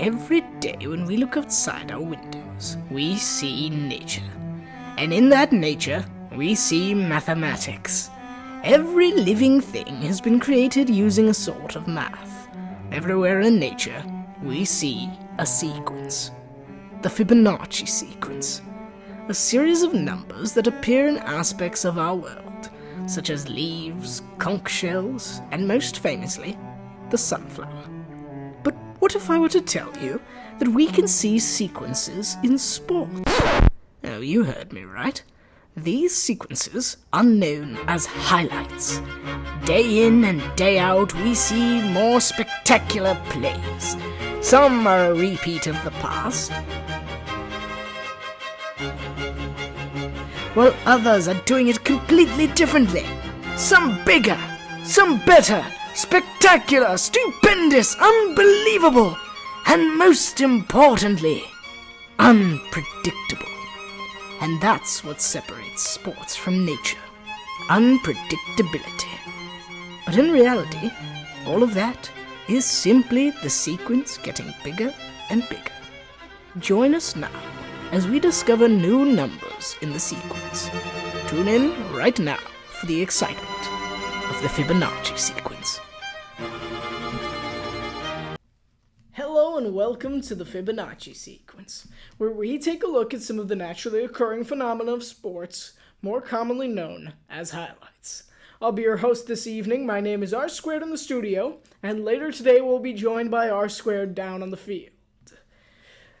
Every day when we look outside our windows, we see nature. And in that nature, we see mathematics. Every living thing has been created using a sort of math. Everywhere in nature, we see a sequence. The Fibonacci Sequence. A series of numbers that appear in aspects of our world, such as leaves, conch shells, and most famously, the sunflower. But what if I were to tell you that we can see sequences in sports? Oh, you heard me right. These sequences are known as highlights. Day in and day out, we see more spectacular plays. Some are a repeat of the past, while others are doing it completely differently. Some bigger, some better, spectacular, stupendous, unbelievable, and most importantly, unpredictable. And that's what separates sports from nature. Unpredictability. But in reality, all of that is simply the sequence getting bigger and bigger. Join us now as we discover new numbers in the sequence. Tune in right now for the excitement of the Fibonacci Sequence. Hello and welcome to the Fibonacci Sequence, where we take a look at some of the naturally occurring phenomena of sports, more commonly known as highlights. I'll be your host this evening. My name is R Squared in the studio, and later today we'll be joined by R Squared down on the field.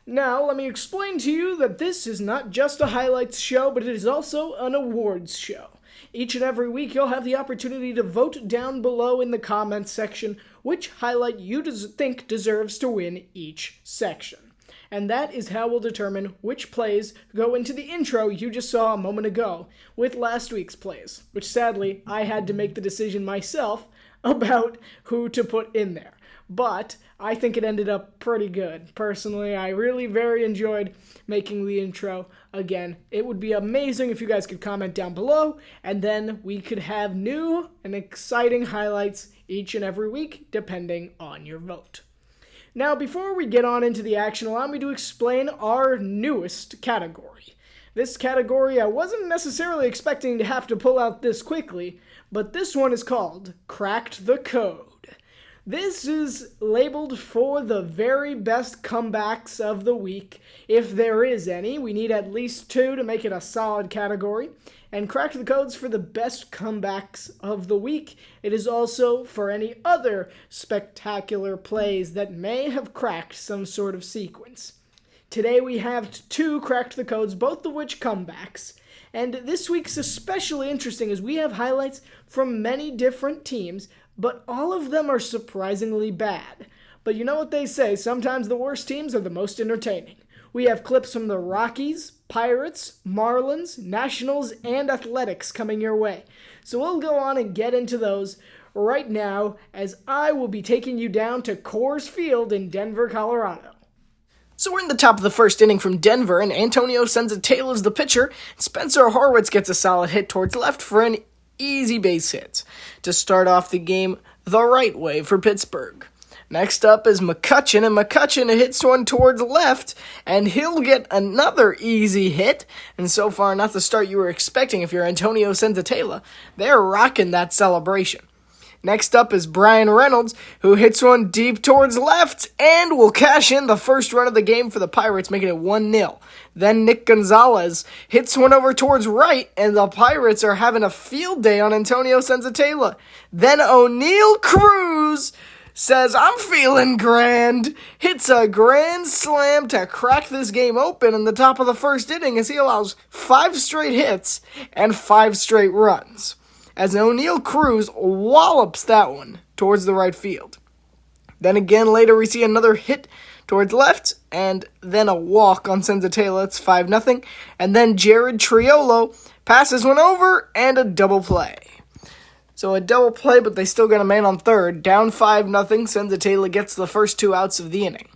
Now, let me explain to you that this is not just a highlights show, but it is also an awards show. Each and every week, you'll have the opportunity to vote down below in the comments section which highlight you think deserves to win each section. And that is how we'll determine which plays go into the intro you just saw a moment ago with last week's plays, which sadly, I had to make the decision myself about who to put in there. But I think it ended up pretty good. Personally, I really very enjoyed making the intro. Again, it would be amazing if you guys could comment down below, and then we could have new and exciting highlights each and every week, depending on your vote. Now, before we get on into the action, allow me to explain our newest category. This category I wasn't necessarily expecting to have to pull out this quickly, but this one is called Cracked the Code. This is labeled for the very best comebacks of the week. If there is any, we need at least 2 to make it a solid category. And Crack the Code's for the best comebacks of the week. It is also for any other spectacular plays that may have cracked some sort of sequence. Today we have 2 Cracked the Codes, both of which comebacks. And this week's especially interesting as we have highlights from many different teams, but all of them are surprisingly bad. But you know what they say, sometimes the worst teams are the most entertaining. We have clips from the Rockies, Pirates, Marlins, Nationals, and Athletics coming your way. So we'll go on and get into those right now as I will be taking you down to Coors Field in Denver, Colorado. So we're in the top of the first inning from Denver, and Antonio Senzatela is the pitcher. Spencer Horwitz gets a solid hit towards left for an easy base hit to start off the game the right way for Pittsburgh. Next up is McCutchen, and McCutchen hits one towards left, and he'll get another easy hit. And so far, not the start you were expecting if you're Antonio Senzatela. They're rocking that celebration. Next up is Brian Reynolds, who hits one deep towards left and will cash in the first run of the game for the Pirates, making it 1-0. Then Nick Gonzalez hits one over towards right, and the Pirates are having a field day on Antonio Senzatela. Then O'Neal Cruz says, "I'm feeling grand," hits a grand slam to crack this game open in the top of the first inning as he allows 5 straight hits and 5 straight runs, as O'Neal Cruz wallops that one towards the right field. Then again later we see another hit towards left, and then a walk on Senzatela. It's 5-0, and then Jared Triolo passes one over and a double play. So a double play, but they still got a man on third. Down 5-0, Senzatela gets the first 2 outs of the inning.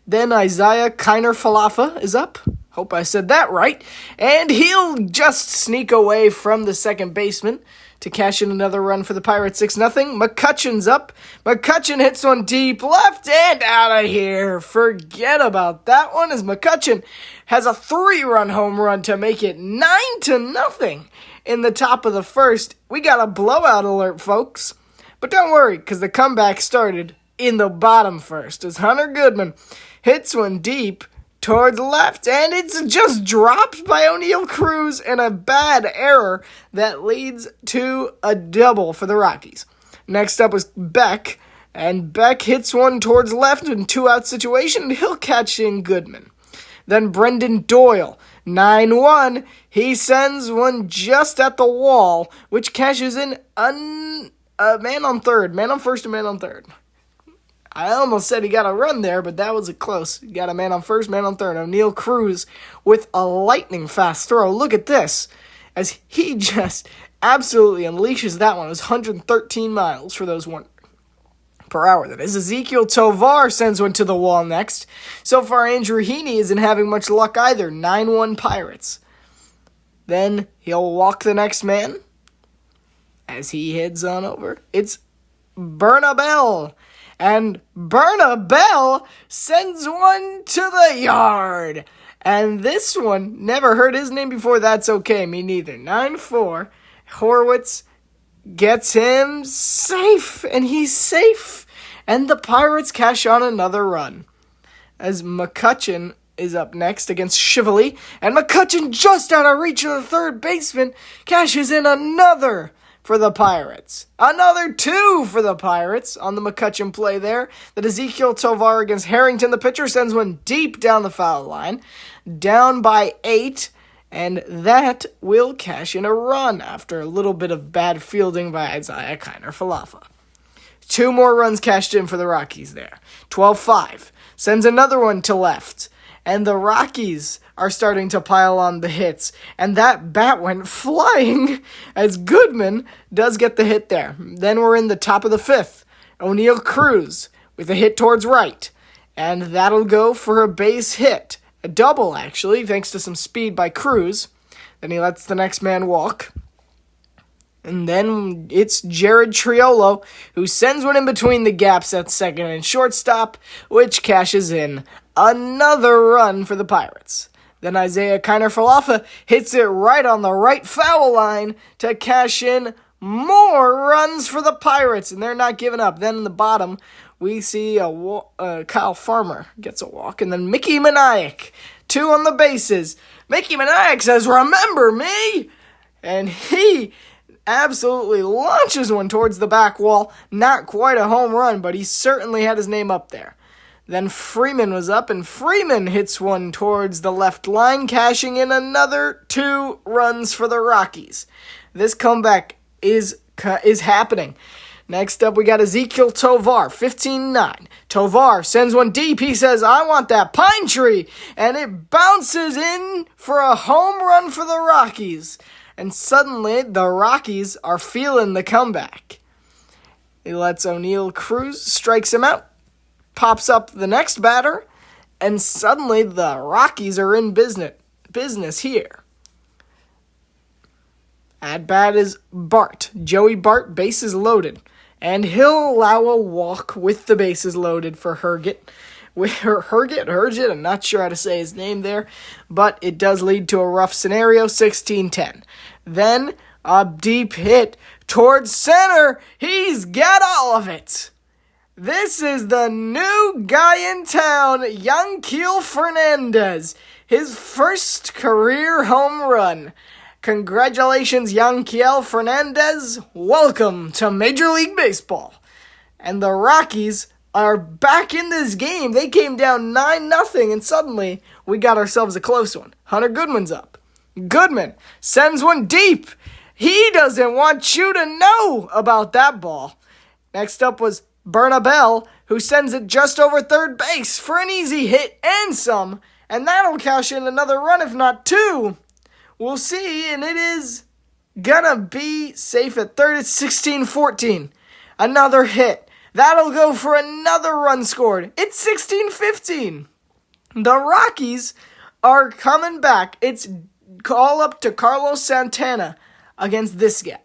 Then Isaiah Kiner-Falefa is up. Hope I said that right. And he'll just sneak away from the second baseman to cash in another run for the Pirates, 6-0. McCutcheon's up. McCutcheon hits one deep left and out of here. Forget about that one, as McCutcheon has a 3-run home run to make it 9-0 in the top of the first. We got a blowout alert, folks. But don't worry, because the comeback started in the bottom first, as Hunter Goodman hits one deep towards left, and it's just dropped by O'Neal Cruz in a bad error that leads to a double for the Rockies. Next up was Beck, and Beck hits one towards left in 2-out situation, and he'll catch in Goodman. Then Brendan Doyle, 9-1, he sends one just at the wall, which cashes in a man on third, man on first, and man on third. I almost said he got a run there, but that was a close. He got a man on first, man on third. O'Neal Cruz with a lightning fast throw. Look at this, as he just absolutely unleashes that one. It was 113 miles for those 1 per hour. That is. Ezequiel Tovar sends one to the wall next. So far, Andrew Heaney isn't having much luck either. 9-1 Pirates. Then he'll walk the next man as he heads on over. It's Bernabell. And Bernabell sends one to the yard. And this one, never heard his name before, that's okay, me neither. 9-4, Horwitz gets him safe, and he's safe. And the Pirates cash on another run, as McCutcheon is up next against Shively. And McCutcheon, just out of reach of the third baseman, cashes in another for the Pirates. Another 2 for the Pirates on the McCutcheon play there. That Ezequiel Tovar against Harrington. The pitcher sends one deep down the foul line. Down by 8. And that will cash in a run after a little bit of bad fielding by Isaiah Kiner-Falefa. 2 more runs cashed in for the Rockies there. 12-5. Sends another one to left. And the Rockies are starting to pile on the hits. And that bat went flying as Goodman does get the hit there. Then we're in the top of the 5th. O'Neal Cruz with a hit towards right. And that'll go for a base hit. A double, actually, thanks to some speed by Cruz. Then he lets the next man walk. And then it's Jared Triolo, who sends one in between the gaps at second and shortstop, which cashes in another run for the Pirates. Then Isaiah Kiner-Falefa hits it right on the right foul line to cash in more runs for the Pirates, and they're not giving up. Then in the bottom, we see Kyle Farmer gets a walk, and then Mickey Maniac, 2 on the bases. Mickey Maniac says, "Remember me?" And he absolutely launches one towards the back wall. Not quite a home run, but he certainly had his name up there. Then Freeman was up, and Freeman hits one towards the left line, cashing in another 2 runs for the Rockies. This comeback is happening. Next up, we got Ezequiel Tovar, 15-9. Tovar sends one deep. He says, "I want that pine tree," and it bounces in for a home run for the Rockies. And suddenly, the Rockies are feeling the comeback. He lets O'Neal Cruz, strikes him out. Pops up the next batter, and suddenly the Rockies are in business here. At bat is Bart. Joey Bart, bases loaded. And he'll allow a walk with the bases loaded for Herget. Herget, I'm not sure how to say his name there, but it does lead to a rough scenario, 16-10. Then a deep hit towards center. He's got all of it. This is the new guy in town, Yanquiel Fernandez. His first career home run. Congratulations, Yanquiel Fernandez. Welcome to Major League Baseball. And the Rockies are back in this game. They came down 9-0, and suddenly we got ourselves a close one. Hunter Goodman's up. Goodman sends one deep. He doesn't want you to know about that ball. Next up was Bernabell, who sends it just over third base for an easy hit and some, and that'll cash in another run, if not 2. We'll see, and it is gonna be safe at third. It's 16-14. Another hit. That'll go for another run scored. It's 16-15. The Rockies are coming back. It's call up to Carlos Santana against this guy.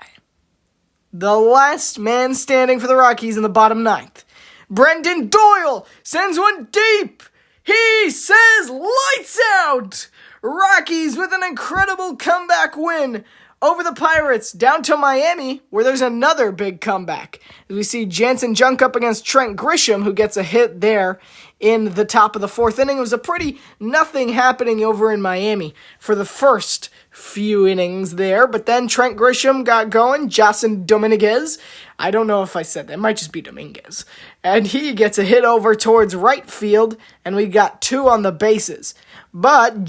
the last man standing for the Rockies in the bottom ninth. Brendan Doyle sends one deep. He says lights out. Rockies with an incredible comeback win over the Pirates down to Miami, where there's another big comeback. As we see Jansen Junk up against Trent Grisham, who gets a hit there in the top of the fourth inning. It was a pretty nothing happening over in Miami for the first few innings there, but then Trent Grisham got going. Jason Dominguez, I don't know if I said that, it might just be Dominguez, and he gets a hit over towards right field, and we got two on the bases. But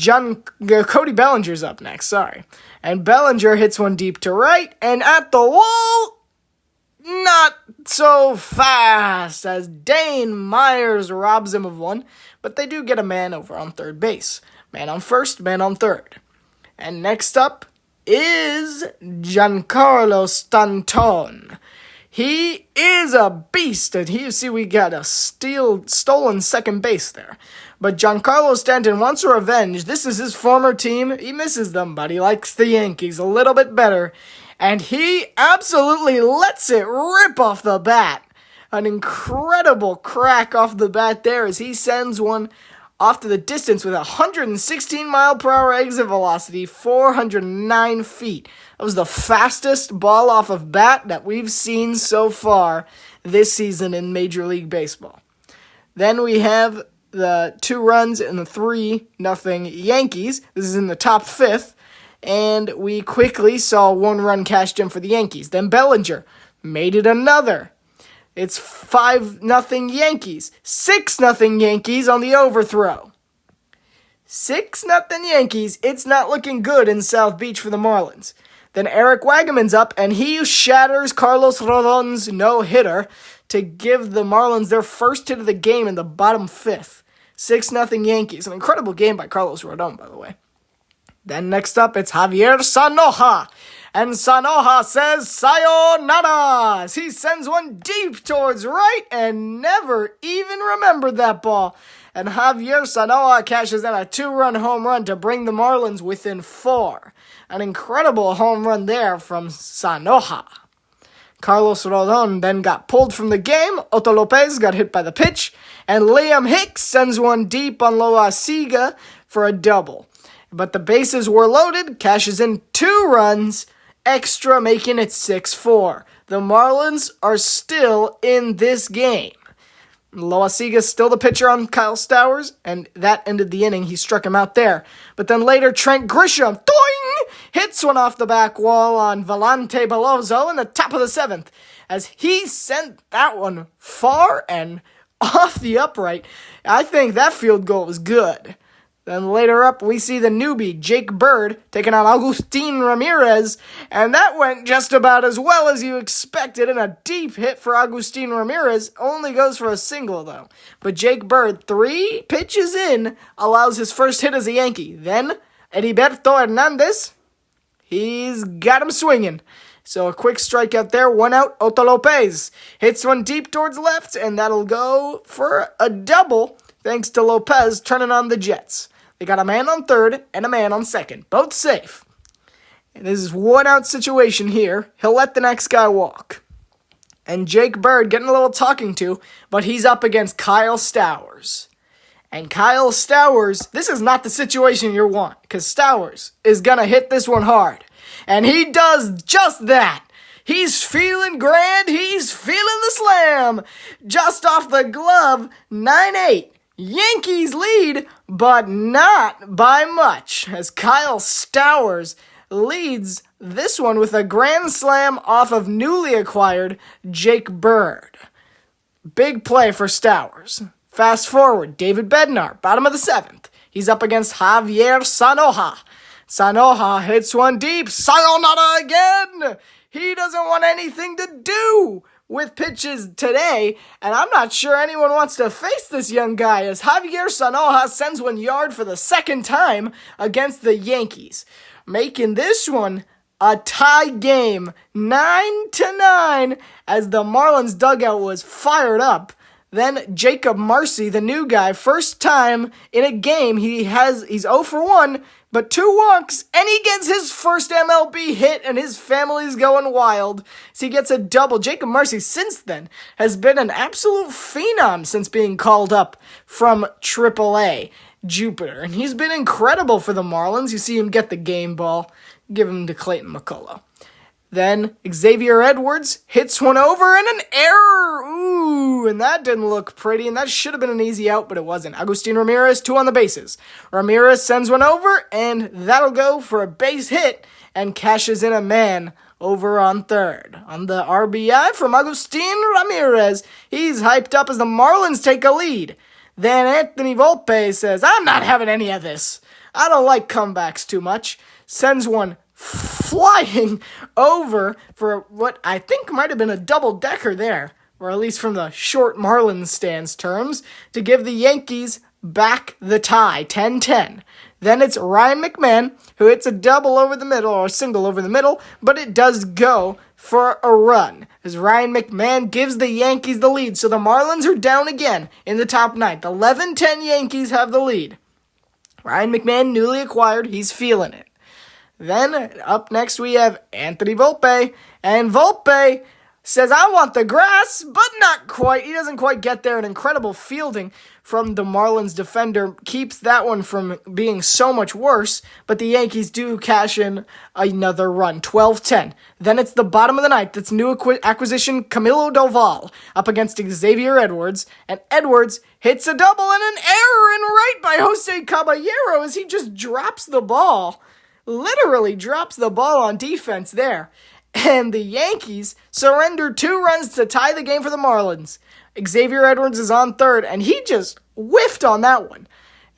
Cody Bellinger's up next, sorry. And Bellinger hits one deep to right, and at the wall, not so fast, as Dane Myers robs him of one, but they do get a man over on third base. Man on first, man on third. And next up is Giancarlo Stanton. He is a beast, and you see we got a stolen second base there. But Giancarlo Stanton wants revenge. This is his former team. He misses them, but he likes the Yankees a little bit better. And he absolutely lets it rip off the bat. An incredible crack off the bat there as he sends one off to the distance with 116 mile per hour exit velocity, 409 feet. That was the fastest ball off of bat that we've seen so far this season in Major League Baseball. Then we have the 2 runs and the 3-0 Yankees. This is in the top 5th. And we quickly saw 1 run cashed in for the Yankees. Then Bellinger made it another. It's 5-0 Yankees. 6-0 Yankees on the overthrow. 6-0 Yankees. It's not looking good in South Beach for the Marlins. Then Eric Wagaman's up, and he shatters Carlos Rodon's no-hitter to give the Marlins their first hit of the game in the bottom 5th. 6-0 Yankees. An incredible game by Carlos Rodon, by the way. Then next up, it's Javier Sanoja. And Sanoja says sayonara as he sends one deep towards right and never even remembered that ball. And Javier Sanoja cashes in a 2-run home run to bring the Marlins within 4. An incredible home run there from Sanoja. Carlos Rodon then got pulled from the game. Otto Lopez got hit by the pitch. And Liam Hicks sends one deep on Loaiziga for a double. But the bases were loaded, cashes in 2 runs extra, making it 6-4. The Marlins are still in this game. Loaiziga's still the pitcher on Kyle Stowers, and that ended the inning. He struck him out there. But then later, Trent Grisham, doing, hits one off the back wall on Volante Bellozo in the top of the 7th, as he sent that one far and off the upright. I think that field goal was good. Then later up, we see the newbie, Jake Bird, taking on Agustin Ramirez, and that went just about as well as you expected, and a deep hit for Agustin Ramirez. Only goes for a single, though. But Jake Bird, 3 pitches in, allows his first hit as a Yankee. Then, Heriberto Hernandez, he's got him swinging. So a quick strikeout there, 1 out, Otto Lopez. Hits one deep towards left, and that'll go for a double, thanks to Lopez turning on the Jets. They got a man on third and a man on second, both safe. And this is 1-out situation here. He'll let the next guy walk. And Jake Bird getting a little talking to, but he's up against Kyle Stowers. And Kyle Stowers, this is not the situation you want, because Stowers is going to hit this one hard. And he does just that. He's feeling grand. He's feeling the slam. Just off the glove, 9-8. Yankees lead, but not by much, as Kyle Stowers leads this one with a grand slam off of newly acquired Jake Bird. Big play for Stowers. Fast forward, David Bednar, bottom of the 7th. He's up against Javier Sanoja. Sanoja hits one deep. Sayonara again! He doesn't want anything to do with pitches today, and I'm not sure anyone wants to face this young guy, as Javier Sanoja sends one yard for the 2nd time against the Yankees, making this one a tie game, 9-9, as the Marlins dugout was fired up. Then Jacob Marcy, the new guy, first time in a game, he's 0 for 1, but 2 walks, and he gets his first MLB hit, and his family's going wild. So he gets a double. Jacob Marcy, since then, has been an absolute phenom since being called up from AAA Jupiter. And he's been incredible for the Marlins. You see him get the game ball, give him to Clayton McCullough. Then Xavier Edwards hits one over and an error. Ooh, and that didn't look pretty, and that should have been an easy out, but it wasn't. Agustin Ramirez, 2 on the bases. Ramirez sends one over, and that'll go for a base hit and cashes in a man over on third. On the RBI from Agustin Ramirez, he's hyped up as the Marlins take a lead. Then Anthony Volpe says, I'm not having any of this. I don't like comebacks too much. Sends one flying over for what I think might have been a double-decker there, or at least from the short Marlins stands terms, to give the Yankees back the tie, 10-10. Then it's Ryan McMahon, who hits a double over the middle, or a single over the middle, but it does go for a run, as Ryan McMahon gives the Yankees the lead. So the Marlins are down again in the top 9th. 11-10 Yankees have the lead. Ryan McMahon, newly acquired, he's feeling it. Then, up next, we have Anthony Volpe, and Volpe says, I want the grass, but not quite. He doesn't quite get there. An incredible fielding from the Marlins defender keeps that one from being so much worse, but the Yankees do cash in another run, 12-10. Then it's the bottom of the 9th. It's new acquisition Camilo Doval up against Xavier Edwards, and Edwards hits a double and an error in right by Jose Caballero as he just drops the ball. Literally drops the ball on defense there. And the Yankees surrender 2 runs to tie the game for the Marlins. Xavier Edwards is on third, and he just whiffed on that one.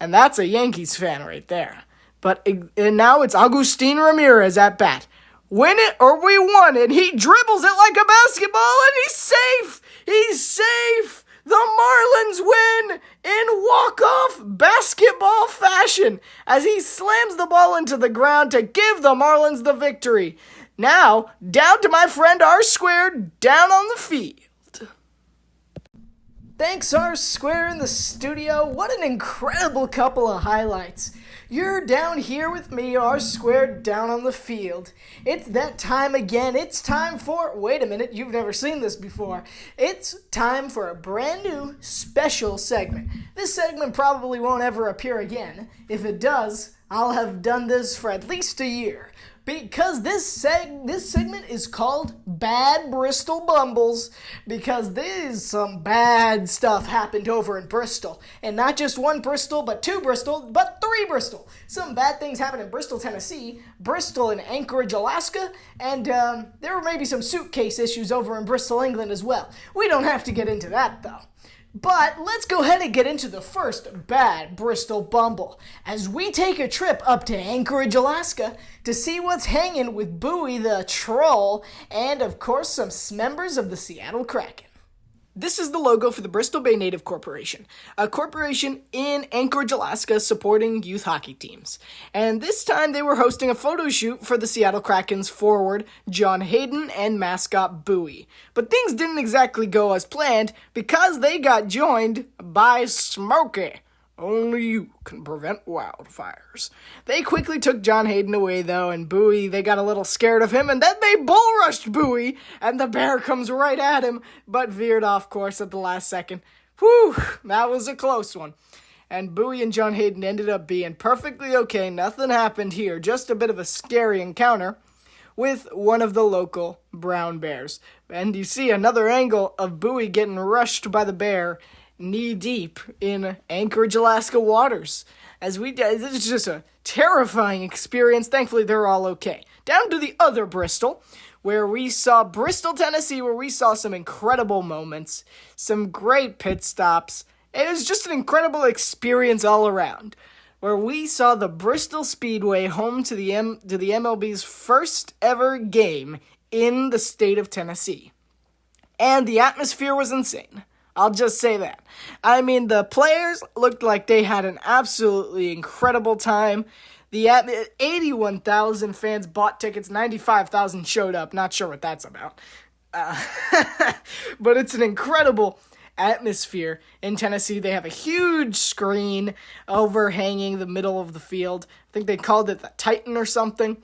And that's a Yankees fan right there. And now it's Agustin Ramirez at bat. Win it or we won it. He dribbles it like a basketball, and he's safe. He's safe. The Marlins win in walk-off basketball fashion as he slams the ball into the ground to give the Marlins the victory. Now, down to my friend R Squared down on the field. Thanks, R Square in the studio. What an incredible couple of highlights. You're down here with me, R Squared, down on the field. It's that time again. It's time for... Wait a minute, you've never seen this before. It's time for a brand new special segment. This segment probably won't ever appear again. If it does, I'll have done this for at least a year. Because this segment is called Bad Bristol Bumbles, because there's some bad stuff happened over in Bristol. And not just 1 Bristol, but 2 Bristol, but 3 Bristol. Some bad things happened in Bristol, Tennessee, Bristol in Anchorage, Alaska, and there were maybe some suitcase issues over in Bristol, England as well. We don't have to get into that, though. But let's go ahead and get into the first bad Bristol Bumble as we take a trip up to Anchorage, Alaska to see what's hanging with Bowie the Troll and, of course, some members of the Seattle Kraken. This is the logo for the Bristol Bay Native Corporation, a corporation in Anchorage, Alaska, supporting youth hockey teams. And this time they were hosting a photo shoot for the Seattle Kraken's forward, John Hayden, and mascot Bowie. But things didn't exactly go as planned because they got joined by Smokey. Only you can prevent wildfires. They quickly took John Hayden away, though, and Bowie, they got a little scared of him, and then they bull-rushed Bowie, and the bear comes right at him, but veered off course at the last second. Whew, that was a close one. And Bowie and John Hayden ended up being perfectly okay. Nothing happened here, just a bit of a scary encounter with one of the local brown bears. And you see another angle of Bowie getting rushed by the bear knee-deep in Anchorage, Alaska waters. This is just a terrifying experience. Thankfully, they're all okay. Down to the other Bristol, where we saw Bristol, Tennessee, where we saw some incredible moments, some great pit stops. It was just an incredible experience all around, where we saw the Bristol Speedway home to the MLB's first ever game in the state of Tennessee. And the atmosphere was insane. I'll just say that. I mean, the players looked like they had an absolutely incredible time. The 81,000 fans bought tickets, 95,000 showed up. Not sure what that's about. But it's an incredible atmosphere in Tennessee. They have a huge screen overhanging the middle of the field. I think they called it the Titan or something.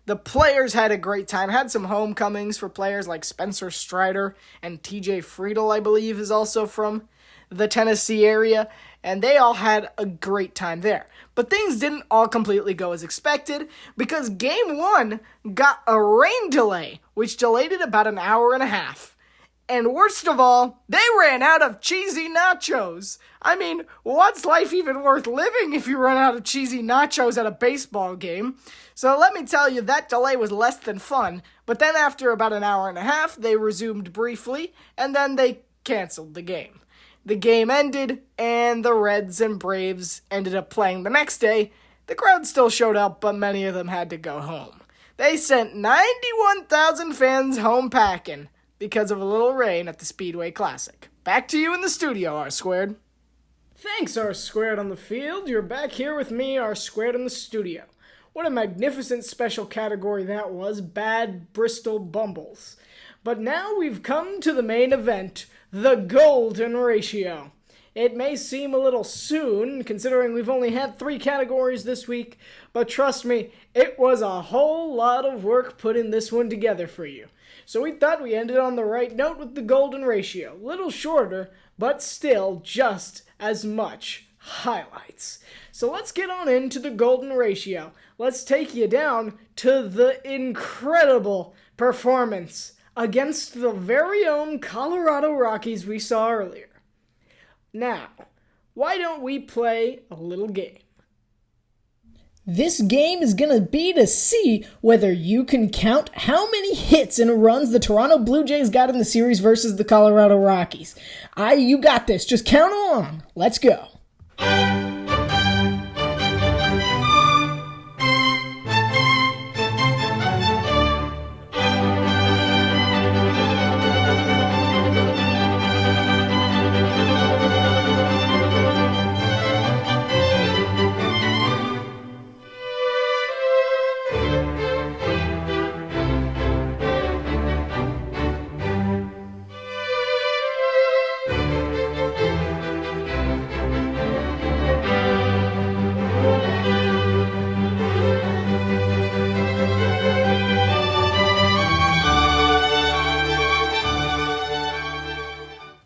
The players had a great time. Had some homecomings for players like Spencer Strider and TJ Friedel, I believe, is also from the Tennessee area. And they all had a great time there. But things didn't all completely go as expected because Game 1 got a rain delay, which delayed it about an hour and a half. And worst of all, they ran out of cheesy nachos. I mean, what's life even worth living if you run out of cheesy nachos at a baseball game? So let me tell you, that delay was less than fun. But then after about an hour and a half, they resumed briefly, and then they canceled the game. The game ended, and the Reds and Braves ended up playing the next day. The crowd still showed up, but many of them had to go home. They sent 91,000 fans home packing because of a little rain at the Speedway Classic. Back to you in the studio, R Squared. Thanks, R Squared on the field. You're back here with me, R Squared in the studio. What a magnificent special category that was, Bad Bristol Bumbles. But now we've come to the main event, the Golden Ratio. It may seem a little soon, considering we've only had 3 categories this week, but trust me, it was a whole lot of work putting this one together for you. So we thought we ended on the right note with the Golden Ratio. Little shorter, but still just as much highlights. So let's get on into the Golden Ratio. Let's take you down to the incredible performance against the very own Colorado Rockies we saw earlier. Now, why don't we play a little game? This game is going to be to see whether you can count how many hits and runs the Toronto Blue Jays got in the series versus the Colorado Rockies. You got this. Just count along. Let's go.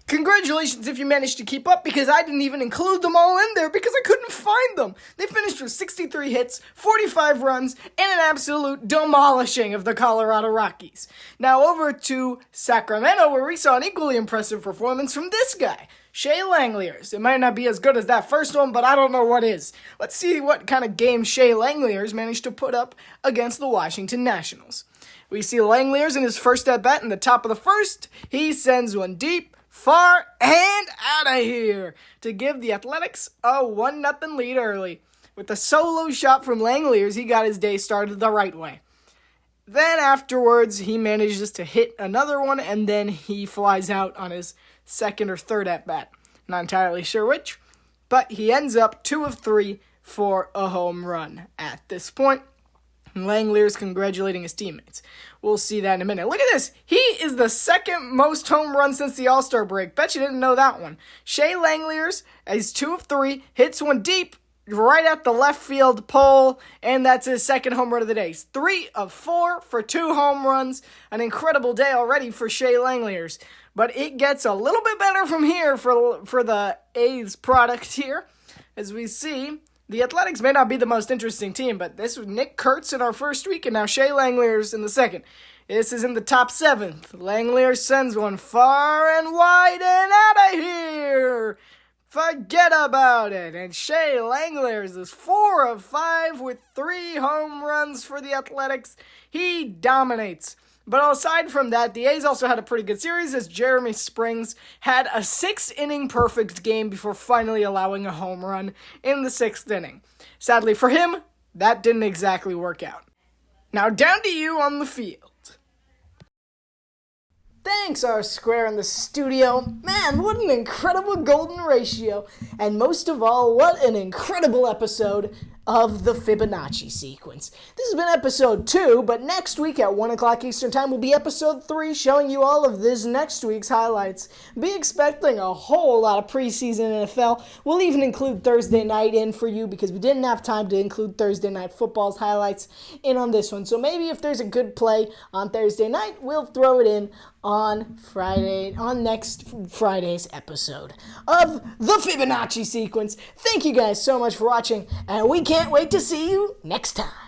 Congratulations if you managed to keep up, because I didn't even include them all in there because I couldn't find them. They finished with 63 hits, 45 runs, and an absolute demolishing of the Colorado Rockies. Now over to Sacramento, where we saw an equally impressive performance from this guy, Shea Langeliers. It might not be as good as that first one, but I don't know what is. Let's see what kind of game Shea Langeliers managed to put up against the Washington Nationals. We see Langeliers in his first at-bat in the top of the first. He sends one deep, far, and out of here to give the Athletics a 1-0 lead early. With a solo shot from Langeliers, he got his day started the right way. Then afterwards, he manages to hit another one, and then he flies out on his second or third at-bat. Not entirely sure which, but he ends up 2 of 3 for a home run at this point. Langeliers congratulating his teammates. We'll see that in a minute. Look at this. He is the second most home runs since the All-Star break. Bet you didn't know that one. Shea Langeliers is 2 of 3, hits one deep right at the left field pole, and that's his second home run of the day. He's 3 of 4 for 2 home runs. An incredible day already for Shea Langeliers. But it gets a little bit better from here for the A's product here. As we see, the Athletics may not be the most interesting team, but this was Nick Kurtz in our first week, and now Shea Langeliers in the second. This is in the top 7th. Langeliers sends one far and wide and out of here. Forget about it. And Shea Langeliers is 4 of 5 with 3 home runs for the Athletics. He dominates. But aside from that, the A's also had a pretty good series as Jeremy Springs had a 6-inning perfect game before finally allowing a home run in the 6th inning. Sadly for him, that didn't exactly work out. Now down to you on the field. Thanks, R Square in the studio. Man, what an incredible Golden Ratio. And most of all, what an incredible episode of the Fibonacci Sequence. This has been episode 2, but next week at 1 o'clock Eastern Time will be episode 3, showing you all of this next week's highlights. Be expecting a whole lot of preseason NFL. We'll even include Thursday night in for you because we didn't have time to include Thursday night football's highlights in on this one. So maybe if there's a good play on Thursday night, we'll throw it in on next Friday's episode of the Fibonacci Sequence. Thank you guys so much for watching, and we can't wait to see you next time.